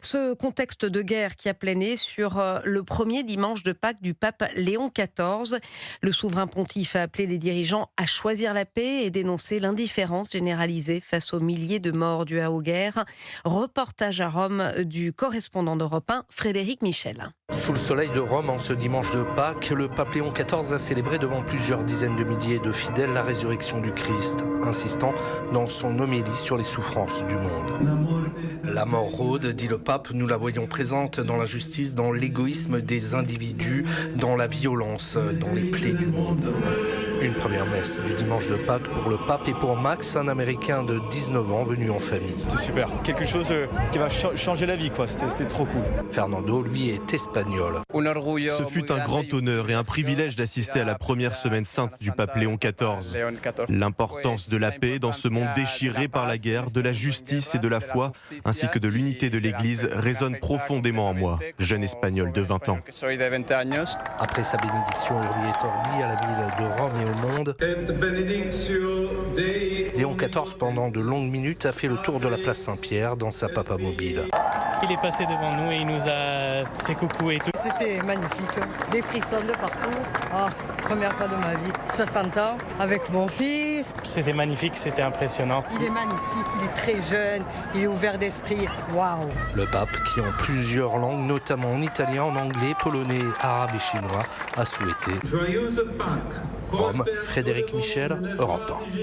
Ce contexte de guerre qui a plané sur le premier dimanche de Pâques du pape Léon XIV. Le souverain pontife a appelé les dirigeants à choisir la paix et dénoncer l'indifférence généralisée face aux milliers de morts dus aux guerres. Reportage à Rome du correspondant d'Europe 1, Frédéric Michel. Sous le soleil de Rome, en ce dimanche de Pâques, le pape Léon XIV a célébré devant plusieurs dizaines de milliers de fidèles la résurrection du Christ, insistant dans son homélie sur les souffrances du monde. La mort rôde, dit le pape, nous la voyons présente dans l'injustice, dans l'égoïsme des individus, dans la violence, dans les plaies du monde. Une première messe du dimanche de Pâques pour le pape et pour Max, un Américain de 19 ans venu en famille. C'était super, quelque chose qui va changer la vie, quoi. C'était trop cool. Fernando, lui, est espagnol. Ce fut un grand honneur et un privilège d'assister à la première semaine sainte du pape Léon XIV. L'importance de la paix dans ce monde déchiré par la guerre, de la justice et de la foi, ainsi que de l'unité de l'Église, résonne profondément en moi, jeune espagnol de 20 ans. Après sa bénédiction Urbi et Orbi à la ville de Rome et au monde, Léon XIV, pendant de longues minutes, a fait le tour de la place Saint-Pierre dans sa papamobile. Il est passé devant nous et il nous a fait coucou et tout. C'était magnifique, des frissons de partout. Première fois de ma vie, 60 ans, avec mon fils. C'était magnifique, c'était impressionnant. Il est magnifique, il est très jeune, il est ouvert d'esprit. Waouh! Le pape, qui en plusieurs langues, notamment en italien, en anglais, polonais, arabe et chinois, a souhaité. Rome, Frédéric Michel, Europe 1.